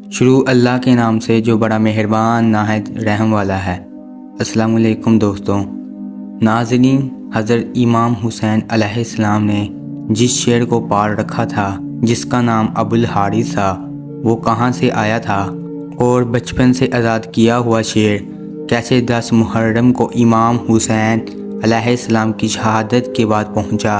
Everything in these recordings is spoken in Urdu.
شروع اللہ کے نام سے جو بڑا مہربان نہایت رحم والا ہے۔ السلام علیکم دوستوں۔ ناظرین، حضرت امام حسین علیہ السلام نے جس شیر کو پال رکھا تھا، جس کا نام ابوالحارث تھا، وہ کہاں سے آیا تھا اور بچپن سے آزاد کیا ہوا شیر کیسے 10 محرم کو امام حسین علیہ السلام کی شہادت کے بعد پہنچا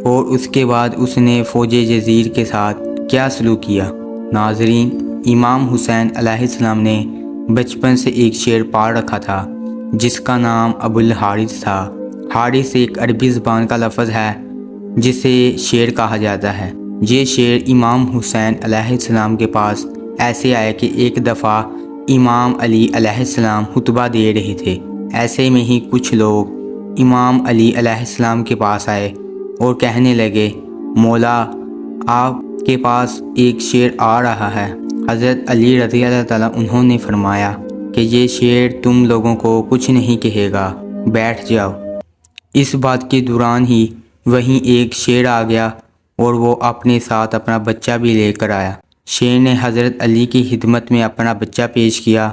اور اس کے بعد اس نے فوج یزید کے ساتھ کیا سلوک کیا۔ ناظرین، امام حسین علیہ السلام نے بچپن سے ایک شیر پال رکھا تھا جس کا نام ابوالحارث تھا۔ حارث ایک عربی زبان کا لفظ ہے جسے شیر کہا جاتا ہے۔ یہ شیر امام حسین علیہ السلام کے پاس ایسے آیا کہ ایک دفعہ امام علی علیہ السلام خطبہ دے رہے تھے۔ ایسے میں ہی کچھ لوگ امام علی علیہ السلام کے پاس آئے اور کہنے لگے، مولا، آپ کے پاس ایک شیر آ رہا ہے۔ حضرت علی رضی اللہ تعالیٰ انہوں نے فرمایا کہ یہ شیر تم لوگوں کو کچھ نہیں کہے گا، بیٹھ جاؤ۔ اس بات کے دوران ہی وہیں ایک شیر آ گیا اور وہ اپنے ساتھ اپنا بچہ بھی لے کر آیا۔ شیر نے حضرت علی کی خدمت میں اپنا بچہ پیش کیا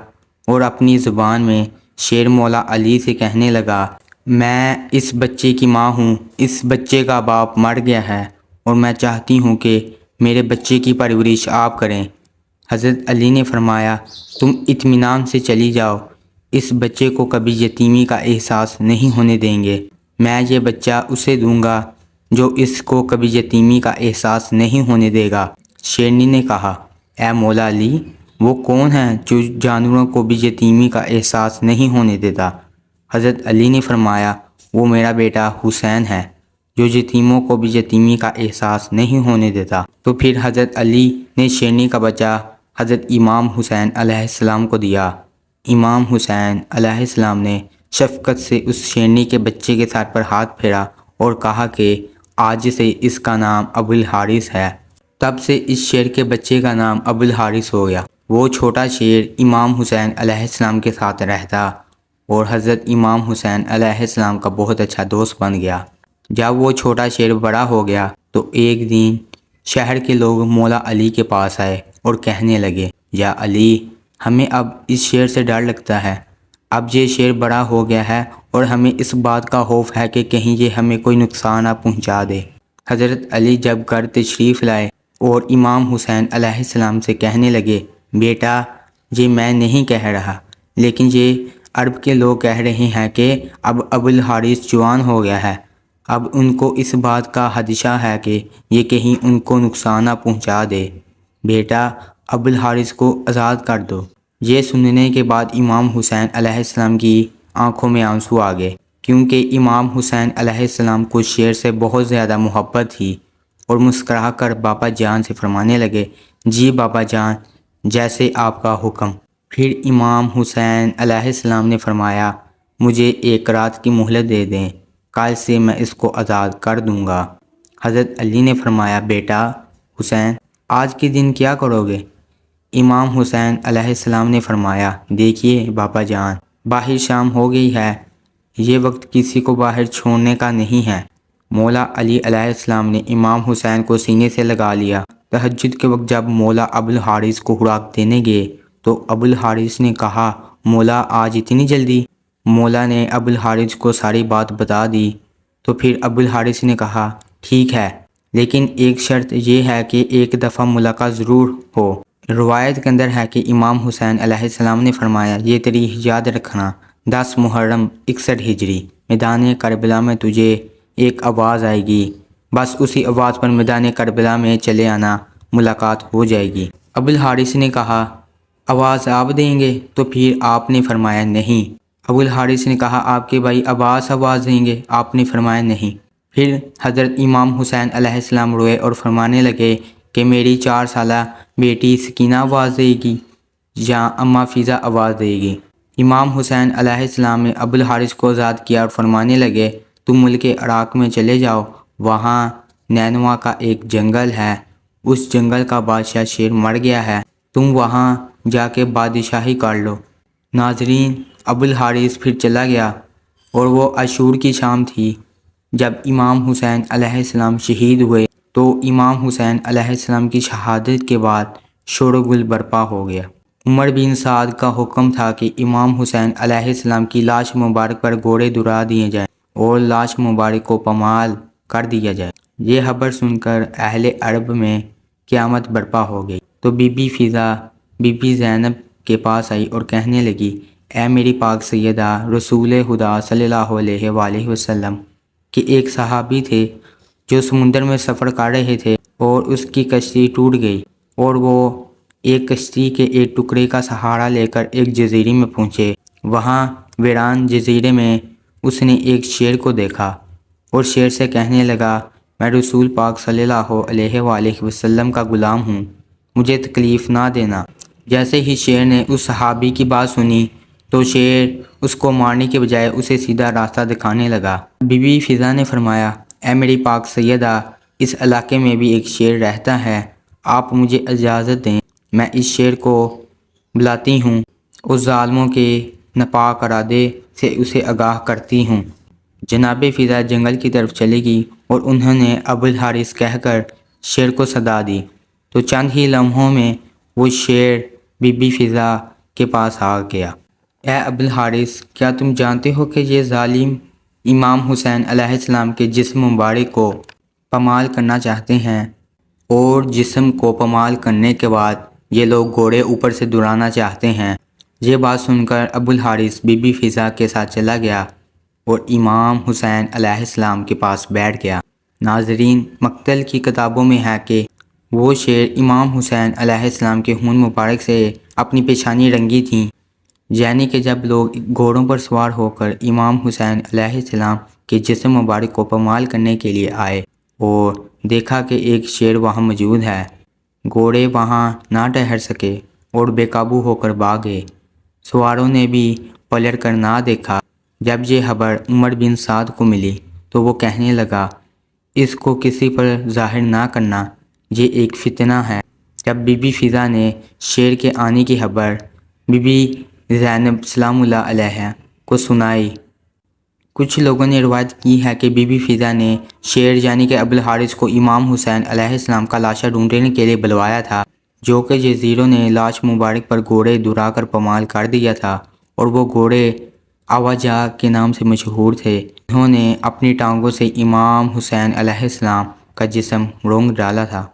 اور اپنی زبان میں شیر مولا علی سے کہنے لگا، میں اس بچے کی ماں ہوں، اس بچے کا باپ مر گیا ہے اور میں چاہتی ہوں کہ میرے بچے کی پرورش آپ کریں۔ حضرت علی نے فرمایا، تم اطمینان سے چلی جاؤ، اس بچے کو کبھی یتیمی کا احساس نہیں ہونے دیں گے۔ میں یہ بچہ اسے دوں گا جو اس کو کبھی یتیمی کا احساس نہیں ہونے دے گا۔ شیرنی نے کہا، اے مولا علی، وہ کون ہے جو جانوروں کو بھی یتیمی کا احساس نہیں ہونے دیتا؟ حضرت علی نے فرمایا، وہ میرا بیٹا حسین ہے جو یتیموں کو بھی یتیمی کا احساس نہیں ہونے دیتا۔ تو پھر حضرت علی نے شیرنی کا بچہ حضرت امام حسین علیہ السلام کو دیا۔ امام حسین علیہ السلام نے شفقت سے اس شیرنی کے بچے کے سر پر ہاتھ پھیرا اور کہا کہ آج سے اس کا نام ابوالحارث ہے۔ تب سے اس شیر کے بچے کا نام ابوالحارث ہو گیا۔ وہ چھوٹا شیر امام حسین علیہ السلام کے ساتھ رہتا اور حضرت امام حسین علیہ السلام کا بہت اچھا دوست بن گیا۔ جب وہ چھوٹا شیر بڑا ہو گیا تو ایک دن شہر کے لوگ مولا علی کے پاس آئے اور کہنے لگے، یا علی، ہمیں اب اس شیر سے ڈر لگتا ہے۔ اب یہ شیر بڑا ہو گیا ہے اور ہمیں اس بات کا خوف ہے کہ کہیں یہ ہمیں کوئی نقصان نہ پہنچا دے۔ حضرت علی جب گھر تشریف لائے اور امام حسین علیہ السلام سے کہنے لگے، بیٹا، یہ میں نہیں کہہ رہا، لیکن یہ عرب کے لوگ کہہ رہے ہیں کہ اب ابوالحارث جوان ہو گیا ہے۔ اب ان کو اس بات کا خدشہ ہے کہ یہ کہیں ان کو نقصان نہ پہنچا دے۔ بیٹا، ابوالحارث کو آزاد کر دو۔ یہ سننے کے بعد امام حسین علیہ السلام کی آنکھوں میں آنسو آ گئے، کیونکہ امام حسین علیہ السلام کو شیر سے بہت زیادہ محبت تھی، اور مسکرا کر بابا جان سے فرمانے لگے، جی بابا جان، جیسے آپ کا حکم۔ پھر امام حسین علیہ السلام نے فرمایا، مجھے ایک رات کی مہلت دے دیں، کل سے میں اس کو آزاد کر دوں گا۔ حضرت علی نے فرمایا، بیٹا حسین، آج کے دن کیا کرو گے؟ امام حسین علیہ السلام نے فرمایا، دیکھیے بابا جان، باہر شام ہو گئی ہے، یہ وقت کسی کو باہر چھوڑنے کا نہیں ہے۔ مولا علی علیہ السلام نے امام حسین کو سینے سے لگا لیا۔ تہجد کے وقت جب مولا ابوالحارث کو خوراک دینے گئے تو ابوالحارث نے کہا، مولا آج اتنی جلدی؟ مولا نے ابوالحارث کو ساری بات بتا دی۔ تو پھر ابوالحارث نے کہا، ٹھیک ہے، لیکن ایک شرط یہ ہے کہ ایک دفعہ ملاقات ضرور ہو۔ روایت کے اندر ہے کہ امام حسین علیہ السلام نے فرمایا، یہ تاریخ یاد رکھنا، 10 محرم 61 ہجری، میدان کربلا میں تجھے ایک آواز آئے گی، بس اسی آواز پر میدان کربلا میں چلے آنا، ملاقات ہو جائے گی۔ ابوالحارث نے کہا، آواز آپ دیں گے؟ تو پھر آپ نے فرمایا، نہیں۔ ابوالحارث نے کہا، آپ کے بھائی عباس آواز دیں گے؟ آپ نے فرمایا، نہیں۔ پھر حضرت امام حسین علیہ السلام روئے اور فرمانے لگے کہ میری 4 سالہ بیٹی سکینہ آواز دے گی یا اماں فیضہ آواز دے گی؟ امام حسین علیہ السلام نے ابوالحارث کو آزاد کیا اور فرمانے لگے، تم ملک عراق میں چلے جاؤ، وہاں نینوا کا ایک جنگل ہے، اس جنگل کا بادشاہ شیر مر گیا ہے، تم وہاں جا کے بادشاہی کر لو۔ ناظرین، ابوالحارث پھر چلا گیا اور وہ عاشور کی شام تھی جب امام حسین علیہ السلام شہید ہوئے۔ تو امام حسین علیہ السلام کی شہادت کے بعد شور و گل برپا ہو گیا۔ عمر بن سعد کا حکم تھا کہ امام حسین علیہ السلام کی لاش مبارک پر گھوڑے دوڑا دیے جائیں اور لاش مبارک کو پامال کر دیا جائے۔ یہ خبر سن کر اہل عرب میں قیامت برپا ہو گئی تو بی بی فضا بی بی زینب کے پاس آئی اور کہنے لگی، اے میری پاک سیدہ، رسول خدا صلی اللہ علیہ وآلہ وسلم کے ایک صحابی تھے جو سمندر میں سفر کر رہے تھے اور اس کی کشتی ٹوٹ گئی اور وہ ایک کشتی کے ایک ٹکڑے کا سہارا لے کر ایک جزیرے میں پہنچے۔ وہاں ویران جزیرے میں اس نے ایک شیر کو دیکھا اور شیر سے کہنے لگا، میں رسول پاک صلی اللہ علیہ وآلہ وسلم کا غلام ہوں، مجھے تکلیف نہ دینا۔ جیسے ہی شیر نے اس صحابی کی بات سنی تو شیر اس کو مارنے کے بجائے اسے سیدھا راستہ دکھانے لگا۔ بی بی فضا نے فرمایا، اے میری پاک سیدہ، اس علاقے میں بھی ایک شیر رہتا ہے، آپ مجھے اجازت دیں، میں اس شیر کو بلاتی ہوں اور ظالموں کے ناپاک ارادے سے اسے آگاہ کرتی ہوں۔ جناب فضا جنگل کی طرف چلی گئی اور انہوں نے ابو الحارث کہہ کر شیر کو صدا دی تو چند ہی لمحوں میں وہ شیر بی بی فضا کے پاس آ گیا۔ اے ابو الحارث، کیا تم جانتے ہو کہ یہ ظالم امام حسین علیہ السلام کے جسم مبارک کو پامال کرنا چاہتے ہیں اور جسم کو پامال کرنے کے بعد یہ لوگ گھوڑے اوپر سے دوڑانا چاہتے ہیں۔ یہ بات سن کر ابو الحارث بی بی فضا کے ساتھ چلا گیا اور امام حسین علیہ السلام کے پاس بیٹھ گیا۔ ناظرین، مقتل کی کتابوں میں ہے کہ وہ شیر امام حسین علیہ السلام کے خون مبارک سے اپنی پیشانی رنگی تھیں، یعنی کہ جب لوگ گھوڑوں پر سوار ہو کر امام حسین علیہ السلام کے جسم مبارک کو پامال کرنے کے لیے آئے اور دیکھا کہ ایک شیر وہاں موجود ہے، گھوڑے وہاں نہ ٹھہر سکے اور بے قابو ہو کر بھاگے۔ سواروں نے بھی پلٹ کر نہ دیکھا۔ جب یہ خبر عمر بن سعد کو ملی تو وہ کہنے لگا، اس کو کسی پر ظاہر نہ کرنا، یہ ایک فتنہ ہے۔ جب بی بی فضا نے شیر کے آنے کی خبر بی بی زینب سلام اللہ علیہ کو سنائی، کچھ لوگوں نے روایت کی ہے کہ بی بی فضا نے شیر یعنی کہ ابو الحارث کو امام حسین علیہ السلام کا لاشا ڈھونڈنے کے لیے بلوایا تھا، جو کہ جزیروں نے لاش مبارک پر گھوڑے دوڑا کر پامال کر دیا تھا اور وہ گھوڑے آواجا کے نام سے مشہور تھے۔ انہوں نے اپنی ٹانگوں سے امام حسین علیہ السلام کا جسم رونگ ڈالا تھا۔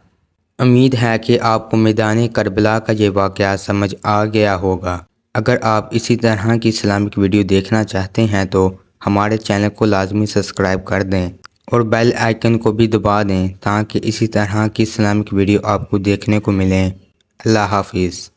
امید ہے کہ آپ کو میدان کربلا کا یہ واقعہ سمجھ آ گیا ہوگا۔ اگر آپ اسی طرح کی اسلامک ویڈیو دیکھنا چاہتے ہیں تو ہمارے چینل کو لازمی سبسکرائب کر دیں اور بیل آئیکن کو بھی دبا دیں تاکہ اسی طرح کی اسلامک ویڈیو آپ کو دیکھنے کو ملیں۔ اللہ حافظ۔